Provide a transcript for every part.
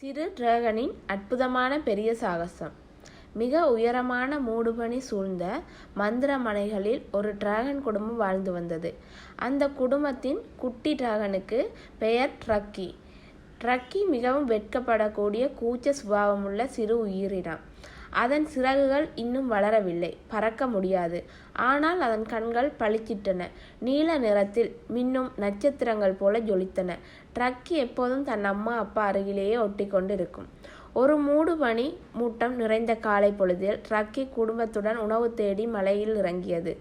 சிறு டிராகனின் அற்புதமான பெரிய சாகசம். மிக உயரமான மூடுபனி சூழ்ந்த மந்திரமனைகளில் ஒரு டிராகன் குடும்பம் வாழ்ந்து வந்தது. அந்த குடும்பத்தின் குட்டி டிராகனுக்கு பெயர் ட்ரக்கி. ட்ரக்கி மிகவும் வெட்கப்படக்கூடிய கூச்ச சுபாவமுள்ள சிறு உயிரினம். அதன் சிறகுகள் இன்னும் வளரவில்லை, பறக்க முடியாது. ஆனால் அதன் கண்கள் பளிச்சிட்டன, நீல நிறத்தில் மின்னும் நட்சத்திரங்கள் போல ஜொலித்தன. ட்ரக்கி எப்போதும் தன் அம்மா அப்பா அருகிலேயே ஒட்டி கொண்டு இருக்கும். ஒரு மூடுபனி மூட்டம் நிறைந்த காலை பொழுதில் ட்ரக்கி குடும்பத்துடன் உணவு தேடி மலையில் இறங்கியது.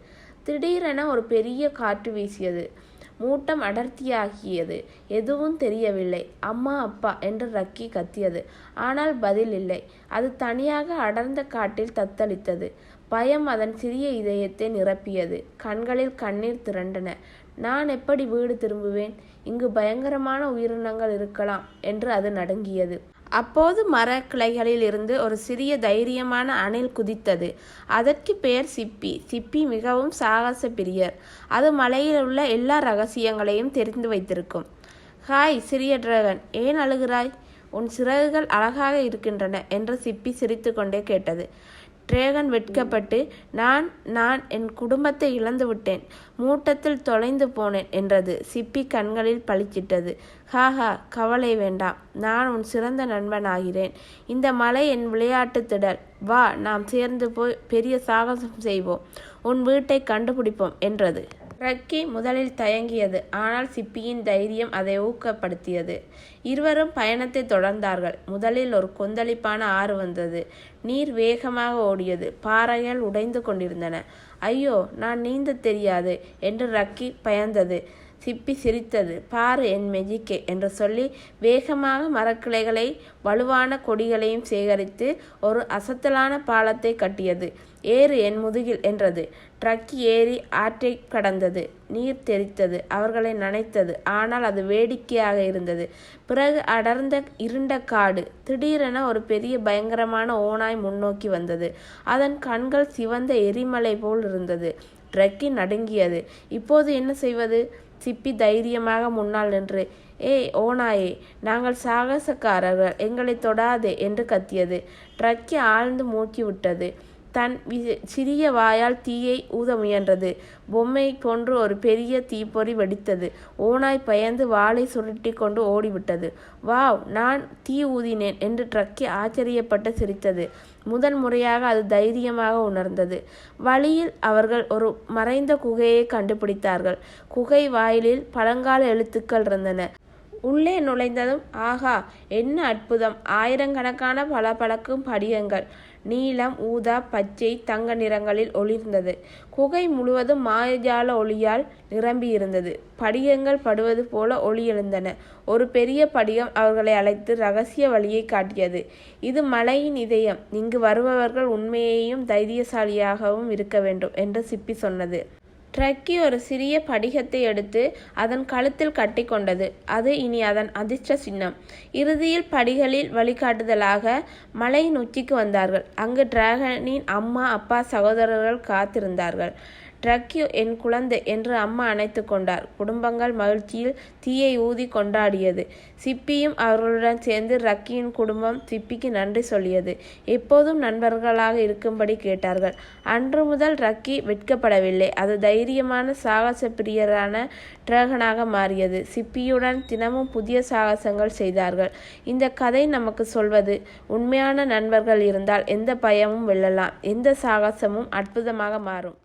திடீரென ஒரு பெரிய காற்று வீசியது. மூட்டம் அடர்த்தியாகியது. எதுவும் தெரியவில்லை. அம்மா அப்பா என்று ட்ரக்கி கத்தியது. ஆனால் பதில் இல்லை. அது தனியாக அடர்ந்த காட்டில் தத்தளித்தது. பயம் அதன் சிறிய இதயத்தை நிரப்பியது. கண்களில் கண்ணீர் திரண்டன. நான் எப்படி வீடு திரும்புவேன்? இங்கு பயங்கரமான உயிரினங்கள் இருக்கலாம் என்று அது நடுங்கியது. அப்போது மரக்கிளைகளில் இருந்து ஒரு சிறிய தைரியமான அணில் குதித்தது. அதற்கு பெயர் சிப்பி. சிப்பி மிகவும் சாகச பிரியர். அது மலையில் உள்ள எல்லா ரகசியங்களையும் தெரிந்து வைத்திருக்கும். ஹாய் சிறிய டிராகன், ஏன் அழுகிறாய்? உன் சிறகுகள் அழகாக இருக்கின்றன என்று சிப்பி சிரித்து கொண்டே கேட்டது. டிராகன் வெட்கப்பட்டு நான் என் குடும்பத்தை இழந்து விட்டேன், மூட்டத்தில் தொலைந்து போனேன் என்றது. சிப்பி கண்களில் பளிச்சிட்டது. ஹாஹா, கவலை வேண்டாம், நான் உன் சிறந்த நண்பன் ஆகிறேன். இந்த மலை என் விளையாட்டு திடல். வா, நாம் சேர்ந்து போய் பெரிய சாகசம் செய்வோம், உன் வீட்டை கண்டுபிடிப்போம் என்றது. ட்ரக்கி முதலில் தயங்கியது. ஆனால் சிப்பியின் தைரியம் அதை ஊக்கப்படுத்தியது. இருவரும் பயணத்தை தொடர்ந்தார்கள். முதலில் ஒரு கொந்தளிப்பான ஆறு வந்தது. நீர் வேகமாக ஓடியது. பாறைகள் உடைந்து கொண்டிருந்தன. ஐயோ, நான் நீந்த தெரியாது என்று ட்ரக்கி பயந்தது. சிப்பி சிரித்தது. பாரு என் மெஜிக்கே என்று சொல்லி வேகமாக மரக்கிளைகளை வலுவான கொடிகளையும் சேகரித்து ஒரு அசத்தலான பாலத்தை கட்டியது. ஏறு என் முதுகில் என்றது. ட்ரக்கி ஏறி ஆற்றை கடந்தது. நீர் தெரித்தது, அவர்களை நனைத்தது. ஆனால் அது வேடிக்கையாக இருந்தது. பிறகு அடர்ந்த இருண்ட காடு. திடீரென ஒரு பெரிய பயங்கரமான ஓநாய் முன்னோக்கி வந்தது. அதன் கண்கள் சிவந்த எரிமலை போல் இருந்தது. ட்ரக்கி நடுங்கியது. இப்போது என்ன செய்வது? சிப்பி தைரியமாக முன்னால் நின்று, ஏய் ஓநாயே, நாங்கள் சாகசக்காரர்கள், எங்களை தொடாதே என்று கத்தியது. ட்ரக்கி ஆழ்ந்து மூக்கிவிட்டது. தன் சிறிய வாயால் தீயை ஊத முயன்றது. பொம்மை போன்று ஒரு பெரிய தீப்பொறி வெடித்தது. ஓநாய் பயந்து வாளை சுருட்டி கொண்டு ஓடிவிட்டது. வாவ், நான் தீ ஊதினேன் என்று ட்ரக்கி ஆச்சரியப்பட்டு சிரித்தது. முதன் முறையாக அது தைரியமாக உணர்ந்தது. வழியில் அவர்கள் ஒரு மறைந்த குகையை கண்டுபிடித்தார்கள். குகை வாயிலில் பழங்கால எழுத்துக்கள் இருந்தன. உள்ளே நுழைந்ததும், ஆகா, என்ன அற்புதம்! ஆயிரக்கணக்கான பளபளக்கும் படிகங்கள் நீலம், ஊதா, பச்சை, தங்க நிறங்களில் ஒளிர்ந்தது. குகை முழுவதும் மாயஜால ஒளியால் நிரம்பியிருந்தது. படிகங்கள் படுவது போல ஒளி எழுந்தன. ஒரு பெரிய படிகம் அவர்களை அழைத்து ரகசிய வழியை காட்டியது. இது மலையின் இதயம். இங்கு வருபவர்கள் உண்மையையும் தைரியசாலியாகவும் இருக்க வேண்டும் என்று சிப்பி சொன்னது. ட்ரக்கி ஒரு சிறிய படிகத்தை எடுத்து அதன் கழுத்தில் கட்டி கொண்டது. அது இனி அதன் அதிர்ஷ்ட சின்னம். இறுதியில் படிகளில் வழிகாட்டுதலாக மலையின் உச்சிக்கு வந்தார்கள். அங்கு டிராகனின் அம்மா அப்பா சகோதரர்கள் காத்திருந்தார்கள். ட்ரக்கி என் குழந்தை என்று அம்மா அணைத்து கொண்டார். குடும்பங்கள் மகிழ்ச்சியில் தீயை ஊதி கொண்டாடியது. சிப்பியும் அவர்களுடன் சேர்ந்து ட்ரக்கியின் குடும்பம் சிப்பிக்கு நன்றி சொல்லியது. எப்போதும் நண்பர்களாக இருக்கும்படி கேட்டார்கள். அன்று முதல் ட்ரக்கி வெட்கப்படவில்லை. அது தைரியமான சாகச பிரியரான டிராகனாக மாறியது. சிப்பியுடன் தினமும் புதிய சாகசங்கள் செய்தார்கள். இந்த கதை நமக்கு சொல்வது, உண்மையான நண்பர்கள் இருந்தால் எந்த பயமும் வெல்லலாம், எந்த சாகசமும் அற்புதமாக மாறும்.